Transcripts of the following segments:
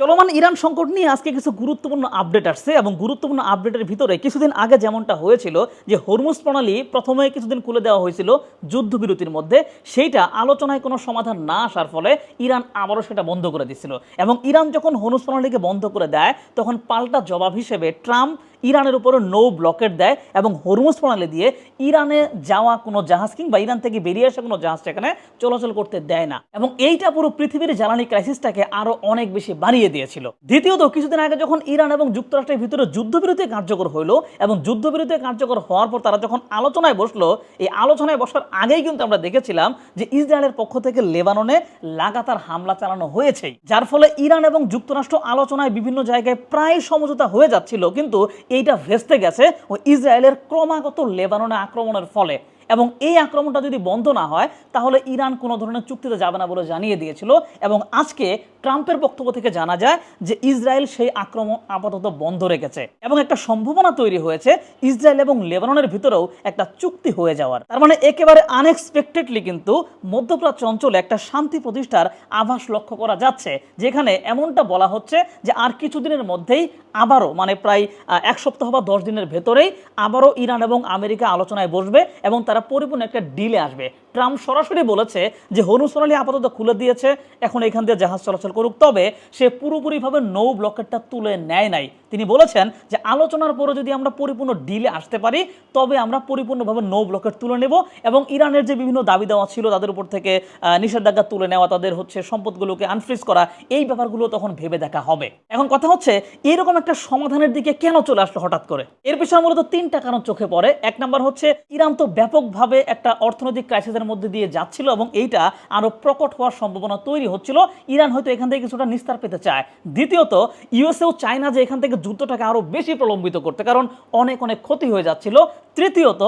চলমান ইরান সংকট নিয়ে আজকে কিছু গুরুত্বপূর্ণ আপডেট আসছে এবং গুরুত্বপূর্ণ আপডেটের ভিতরে কিছুদিন আগে যেমনটা হয়েছিল যে হরমুজ প্রণালী প্রথমে কিছুদিন খুলে দেওয়া হয়েছিল যুদ্ধবিরতির মধ্যে, সেইটা আলোচনায় কোনো সমাধান না আসার ফলে ইরান আবারও সেটা বন্ধ করে দিচ্ছিল। এবং ইরান যখন হরমুজ প্রণালীকে বন্ধ করে দেয় তখন পাল্টা জবাব হিসেবে ট্রাম্প ইরানের উপরে নৌ ব্লকেট দেয় এবং হরমুজ প্রণালী দিয়ে ইরানে যাওয়া কোনো জাহাজ কিংবা ইরান থেকে বেরিয়ে আসা কোনো জাহাজ সেখানে চলাচল করতে দেয় না, এবং এইটা পুরো পৃথিবীর জ্বালানি ক্রাইসিসটাকে আরো অনেক বেশি বাড়িয়ে দিয়েছিল। দ্বিতীয়ত, কিছুদিন আগে যখন ইরান এবং যুক্তরাষ্ট্রের ভিতরে যুদ্ধবিরতি কার্যকর হইলো এবং যুদ্ধবিরতি কার্যকর হওয়ার পর তারা যখন আলোচনায় বসলো, এই আলোচনায় বসার আগেই কিন্তু আমরা দেখেছিলাম যে ইসরায়েলের পক্ষ থেকে লেবাননে লাগাতার হামলা চালানো হয়েছে, যার ফলে ইরান এবং যুক্তরাষ্ট্র আলোচনায় বিভিন্ন জায়গায় প্রায় সমঝোতা হয়ে যাচ্ছিল, কিন্তু এইটা ভেস্তে গেছে ওই ইসরায়েলের ক্রমাগত লেবাননে আক্রমণের ফলে। এবং এই আক্রমণটা যদি বন্ধ না হয় তাহলে ইরান কোনো ধরনের চুক্তিতে যাবে না বলে জানিয়ে দিয়েছিল, এবং আজকে ট্রাম্পের বক্তব্য থেকে জানা যায় যে ইসরায়েল সেই আক্রমণ আপাতত বন্ধ রেখেছে এবং একটা সম্ভাবনা তৈরি হয়েছে ইসরায়েল এবং লেবাননের ভিতরেও একটা চুক্তি হয়ে যাওয়ার। তার মানে একেবারে আনএক্সপেক্টেডলি কিন্তু মধ্যপ্রাচ্য অঞ্চলে একটা শান্তি প্রতিষ্ঠার আভাস লক্ষ্য করা যাচ্ছে, যেখানে এমনটা বলা হচ্ছে যে আর কিছুদিনের মধ্যেই আবারও মানে প্রায় এক সপ্তাহ বা 10 দিনের ভেতরেই আবারও ইরান এবং আমেরিকা আলোচনায় বসবে এবং তারা পরিপূর্ণ একটা ডিলে আসবে। ট্রাম্প সরাসরি বলেছে যে হরমুজ প্রণালী আপাতত খুলে দিয়েছে, এখন এখান দিয়ে জাহাজ চলাচল করুক, তবে সে পুরোপুরিভাবে নৌ ব্লকেটটা তুলে নেয় নাই। তিনি বলেছেন যে আলোচনার পরে যদি আমরা পরিপূর্ণ ডিলে আসতে পারি তবে আমরা পরিপূর্ণভাবে নৌ ব্লকেট তুলে নেব এবং ইরানের যে বিভিন্ন দাবি দেওয়া ছিল তাদের উপর থেকে নিষেধাজ্ঞা তুলে নেওয়া, তাদের হচ্ছে সম্পদগুলোকে আনফ্রিজ করা, এই ব্যাপারগুলো তখন ভেবে দেখা হবে। এখন কথা হচ্ছে এরকম একটা সমাধানের দিকে কেন চলে আসলো হঠাৎ করে? এর পেছনে মূলত 3টা কারণ চোখে পড়ে। এক নাম্বার হচ্ছে ইরান তো ব্যাপকভাবে একটা অর্থনৈতিক ক্রাইসিসের মধ্যে দিয়ে যাচ্ছিল এবং এইটা আরো প্রকট হওয়ার সম্ভাবনা তৈরি হচ্ছিল, ইরান হয়তো এখান থেকে কিছুটা নিস্তার পেতে চায়। দ্বিতীয়ত, ইউএসএও চায় না যে এখান থেকে যুদ্ধটাকে আরো বেশি প্রলম্বিত করতে, কারণ অনেক অনেক ক্ষতি হয়ে যাচ্ছিল। তৃতীয়ত,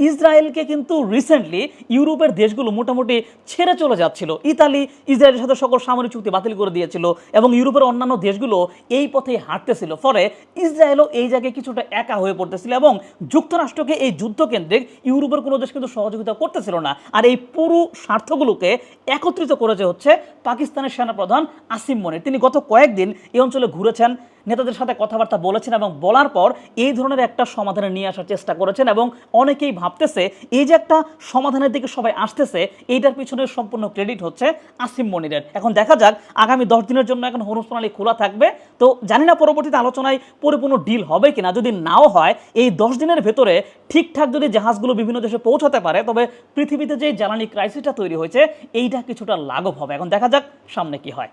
ইসরায়েলকে কিন্তু রিসেন্টলি ইউরোপের দেশগুলো মোটামুটি ছেড়ে চলে যাচ্ছিল। ইতালি ইসরায়েলের সাথে সকল সামরিক চুক্তি বাতিল করে দিয়েছিল এবং ইউরোপের অন্যান্য দেশগুলো এই পথেই হাঁটতেছিল, ফলে ইসরায়েলও এই জায়গায় কিছুটা একা হয়ে পড়তেছিল এবং যুক্তরাষ্ট্রকে এই যুদ্ধকেন্দ্রিক ইউরোপের কোনো দেশ কিন্তু সহযোগিতা করতেছিল না। আর এই পুরো স্বার্থগুলোকে একত্রিত করেছে হচ্ছে পাকিস্তানের সেনাপ্রধান আসিম মনির। তিনি গত কয়েকদিন এই অঞ্চলে ঘুরেছেন, নেতাদের সাথে কথাবার্তা বলেছেন এবং বলার পর এই ধরনের একটা সমাধানে নিয়ে আসার চেষ্টা করেছেন এবং অনেকেই ভাবতেছে এই যে একটা সমাধানের দিকে সবাই আসতেছে, এইটার পিছনে সম্পূর্ণ ক্রেডিট হচ্ছে আসিম মনিরের। এখন দেখা যাক আগামী 10 দিনের জন্য এখন হরমুজ প্রণালী খোলা থাকবে, তো জানি না পরবর্তীতে আলোচনায় পরিপূর্ণ ডিল হবে কিনা। যদি নাও হয় এই 10 দিনের ভেতরে ঠিকঠাক যদি জাহাজগুলো বিভিন্ন দেশে পৌঁছাতে পারে তবে পৃথিবীতে যে জ্বালানি ক্রাইসিসটা তৈরি হয়েছে এইটা কিছুটা লাঘব হবে। এখন দেখা যাক সামনে কি হয়।